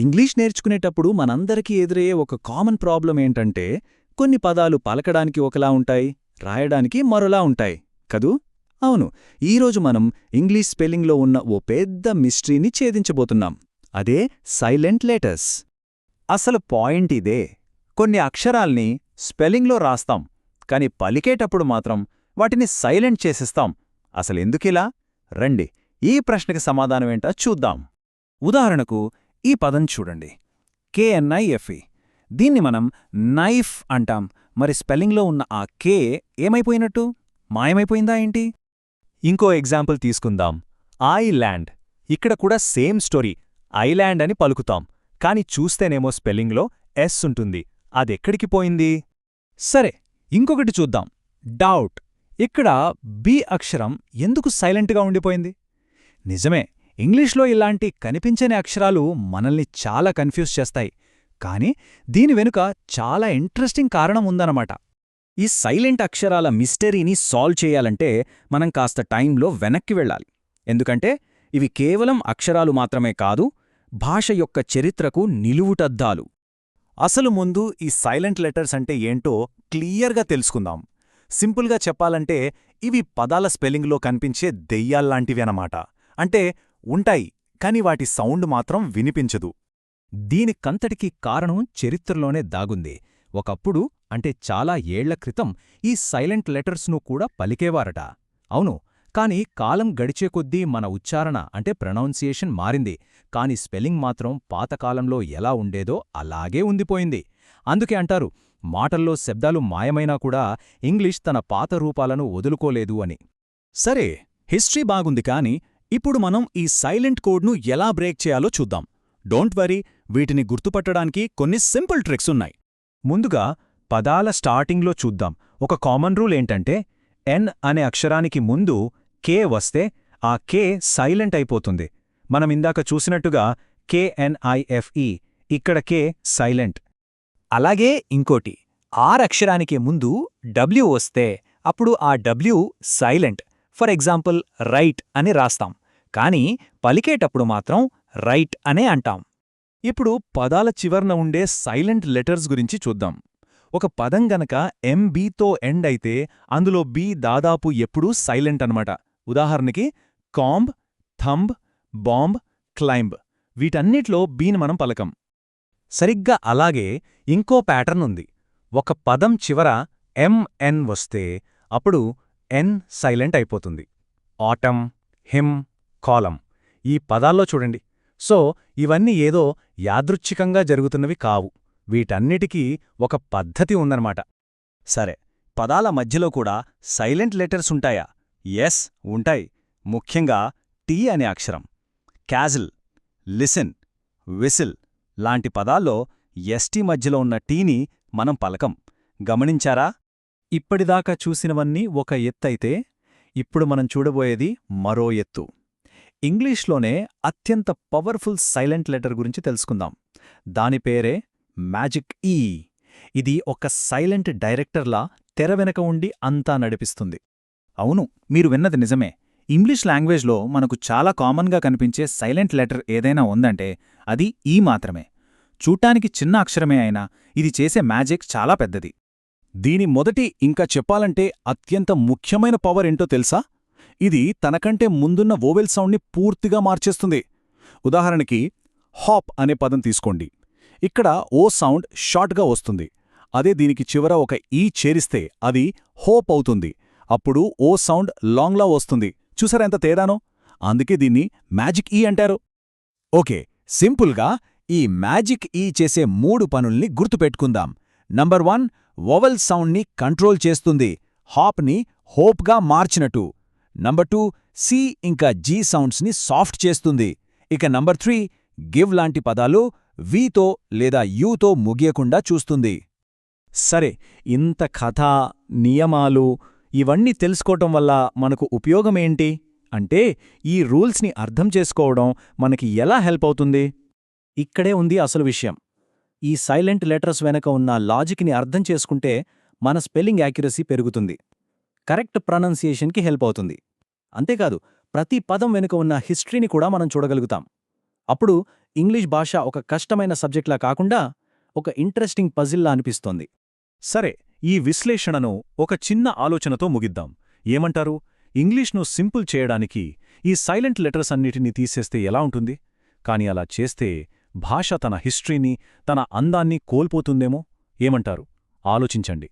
English నేర్చుకునేటప్పుడు మనందరికీ ఎదురయ్యే ఒక కామన్ ప్రాబ్లం ఏంటంటే కొన్ని పదాలు పలకడానికి ఒకలా ఉంటాయి, రాయడానికి మరోలా ఉంటాయి కదూ. అవును, ఈరోజు మనం ఇంగ్లీష్ స్పెల్లింగ్లో ఉన్న ఓ పెద్ద మిస్టరీని ఛేదించబోతున్నాం. అదే సైలెంట్ లెటర్స్. అసలు పాయింట్ ఇదే. కొన్ని అక్షరాల్ని స్పెల్లింగ్లో రాస్తాం, కాని పలికేటప్పుడు మాత్రం వాటిని సైలెంట్ చేసేస్తాం. అసలెందుకిలా? రండి, ఈ ప్రశ్నకి సమాధానమేంటో చూద్దాం. ఉదాహరణకు ఈ పదం చూడండి, KNIFE. దీన్ని మనం నైఫ్ అంటాం. మరి స్పెల్లింగ్లో ఉన్న ఆ కే ఏమైపోయినట్టు? మాయమైపోయిందా ఏంటి? ఇంకో ఎగ్జాంపుల్ తీసుకుందాం, ఐలాండ్. ఇక్కడ కూడా సేమ్ స్టోరీ, ఐలాండ్ అని పలుకుతాం, కాని చూస్తేనేమో స్పెల్లింగ్లో ఎస్ ఉంటుంది. అదెక్కడికి పోయింది? సరే, ఇంకొకటి చూద్దాం, డౌట్. ఇక్కడ బి అక్షరం ఎందుకు సైలెంట్గా ఉండిపోయింది? నిజమే, ఇంగ్లీష్లో ఇలాంటి కనిపించని అక్షరాలు మనల్ని చాలా కన్ఫ్యూజ్ చేస్తాయి. కానీ దీని వెనుక చాలా ఇంట్రెస్టింగ్ కారణం ఉందన్నమాట. ఈ సైలెంట్ అక్షరాల మిస్టరీని సాల్వ్ చేయాలంటే మనం కాస్త టైంలో వెనక్కి వెళ్ళాలి. ఎందుకంటే ఇవి కేవలం అక్షరాలు మాత్రమే కాదు, భాష యొక్క చరిత్రకు నిలువుటద్దాలు. అసలు ముందు ఈ సైలెంట్ లెటర్స్ అంటే ఏంటో క్లియర్గా తెలుసుకుందాం. సింపుల్గా చెప్పాలంటే ఇవి పదాల స్పెల్లింగ్లో కనిపించే దెయ్యాల్లాంటివి అన్నమాట. అంటే ఉంటాయి, కాని వాటి సౌండ్ మాత్రం వినిపించదు. దీనికంతటికీ కారణం చరిత్రలోనే దాగుంది. ఒకప్పుడు, అంటే చాలా ఏళ్ల క్రితం, ఈ సైలెంట్ లెటర్స్ను కూడా పలికేవారట. అవును, కాని కాలం గడిచే కొద్దీ మన ఉచ్చారణ అంటే ప్రొనౌన్సియేషన్ మారింది. కాని స్పెల్లింగ్ మాత్రం పాతకాలంలో ఎలా ఉండేదో అలాగే ఉండిపోయింది. అందుకే అంటారు, మాటల్లో శబ్దాలు మాయమైనా కూడా ఇంగ్లీష్ తన పాత రూపాలను వదులుకోలేదు అని. సరే, హిస్టరీ బాగుంది, కాని ఇప్పుడు మనం ఈ సైలెంట్ కోడ్ను ఎలా బ్రేక్ చేయాలో చూద్దాం. డోంట్ వరీ, వీటిని గుర్తుపట్టడానికి కొన్ని సింపుల్ ట్రిక్స్ ఉన్నాయి. ముందుగా పదాల స్టార్టింగ్లో చూద్దాం. ఒక కామన్ రూల్ ఏంటంటే ఎన్ అనే అక్షరానికి ముందు కే వస్తే ఆ కే సైలెంట్ అయిపోతుంది. మనమిందాక చూసినట్టుగా KNIFE, ఇక్కడ కే సైలెంట్. అలాగే ఇంకోటి, ఆర్ అక్షరానికి ముందు డబ్ల్యూ వస్తే అప్పుడు ఆ W silent. For example right అని రాస్తాం, కానీ పలికేటప్పుడు మాత్రం రైట్ అనే అంటాం. ఇప్పుడు పదాల చివర్న ఉండే సైలెంట్ లెటర్స్ గురించి చూద్దాం. ఒక పదం గనక MBతో ఎండ్ అయితే అందులో బి దాదాపు ఎప్పుడూ సైలెంట్ అన్నమాట. ఉదాహరణకి కాంబ్, థంబ్, బాంబ్, క్లైంబ్. వీటన్నిట్లో బీని మనం పలకం. సరిగ్గా అలాగే ఇంకో ప్యాటర్న్ ఉంది. ఒక పదం చివర MN వస్తే అప్పుడు ఎన్ సైలెంట్ అయిపోతుంది. ఆటమ్, హిమ్, కాలం, ఈ పదాల్లో చూడండి. సో ఇవన్నీ ఏదో యాదృచ్ఛికంగా జరుగుతున్నవి కావు. వీటన్నిటికీ ఒక పద్ధతి ఉందన్నమాట. సరే, పదాల మధ్యలో కూడా సైలెంట్ లెటర్స్ ఉంటాయా? ఎస్, ఉంటాయి. ముఖ్యంగా టీ అనే అక్షరం. క్యాజిల్, లిసన్, విసిల్ లాంటి పదాల్లో ఎస్టీ మధ్యలో ఉన్న టీని మనం పలకం. గమనించారా? ఇప్పటిదాకా చూసినవన్నీ ఒక ఎత్తైతే ఇప్పుడు మనం చూడబోయేది మరో ఎత్తు. ఇంగ్లీష్లోనే అత్యంత పవర్ఫుల్ సైలెంట్ లెటర్ గురించి తెలుసుకుందాం. దాని పేరే మ్యాజిక్ ఈ. ఇది ఒక సైలెంట్ డైరెక్టర్లా తెర వెనక ఉండి అంతా నడిపిస్తుంది. అవును, మీరు విన్నది నిజమే. ఇంగ్లీష్ లాంగ్వేజ్లో మనకు చాలా కామన్గా కనిపించే సైలెంట్ లెటర్ ఏదైనా ఉందంటే అది ఈ మాత్రమే. చూడ్డానికి చిన్న అక్షరమే అయినా ఇది చేసే మ్యాజిక్ చాలా పెద్దది. దీని మొదటి, ఇంకా చెప్పాలంటే అత్యంత ముఖ్యమైన పవర్ ఏంటో తెలుసా? ఇది తనకంటే ముందున్న వోవెల్ సౌండ్ని పూర్తిగా మార్చేస్తుంది. ఉదాహరణకి హాప్ అనే పదం తీసుకోండి. ఇక్కడ ఓ సౌండ్ షార్ట్గా వస్తుంది. అదే దీనికి చివర ఒక ఈ చేరిస్తే అది హోప్ అవుతుంది. అప్పుడు ఓ సౌండ్ లాంగ్లా వస్తుంది. చూసారా ఎంత తేడానో? అందుకే దీన్ని మ్యాజిక్ ఈ అంటారు. ఓకే, సింపుల్గా ఈ మ్యాజిక్ ఈ చేసే 3 పనుల్ని గుర్తుపెట్టుకుందాం. నంబర్ 1, వోవెల్ సౌండ్ని కంట్రోల్ చేస్తుంది, హాప్ని హోప్గా మార్చినట్టు. నంబర్ 2, సి ఇంకా జీ సౌండ్స్ని సాఫ్ట్ చేస్తుంది. ఇక నంబర్ 3, గివ్ లాంటి పదాలు వీతో లేదా యూతో ముగియకుండా చూస్తుంది. సరే, ఇంత కథ, నియమాలు ఇవన్నీ తెలుసుకోవటం వల్ల మనకు ఉపయోగమేంటి అంటే, ఈ రూల్స్ని అర్థం చేసుకోవడం మనకి ఎలా హెల్ప్ అవుతుంది? ఇక్కడే ఉంది అసలు విషయం. ఈ సైలెంట్ లెటర్స్ వెనక ఉన్న లాజిక్ని అర్థం చేసుకుంటే మన స్పెల్లింగ్ యాక్యురసీ పెరుగుతుంది, కరెక్ట్ ప్రొనౌన్సియేషన్కి హెల్ప్ అవుతుంది. అంతేకాదు, ప్రతి పదం వెనుక ఉన్న హిస్టరీని కూడా మనం చూడగలుగుతాం. అప్పుడు ఇంగ్లీష్ భాష ఒక కష్టమైన సబ్జెక్ట్లా కాకుండా ఒక ఇంట్రెస్టింగ్ పజిల్లా అనిపిస్తోంది. సరే, ఈ విశ్లేషణను ఒక చిన్న ఆలోచనతో ముగిద్దాం. ఏమంటారు? ఇంగ్లీష్ను సింపుల్ చేయడానికి ఈ సైలెంట్ లెటర్స్ అన్నిటినీ తీసేస్తే ఎలా ఉంటుంది? కాని అలా చేస్తే భాష తన హిస్టరీని, తన అందాన్ని కోల్పోతుందేమో? ఏమంటారు? ఆలోచించండి.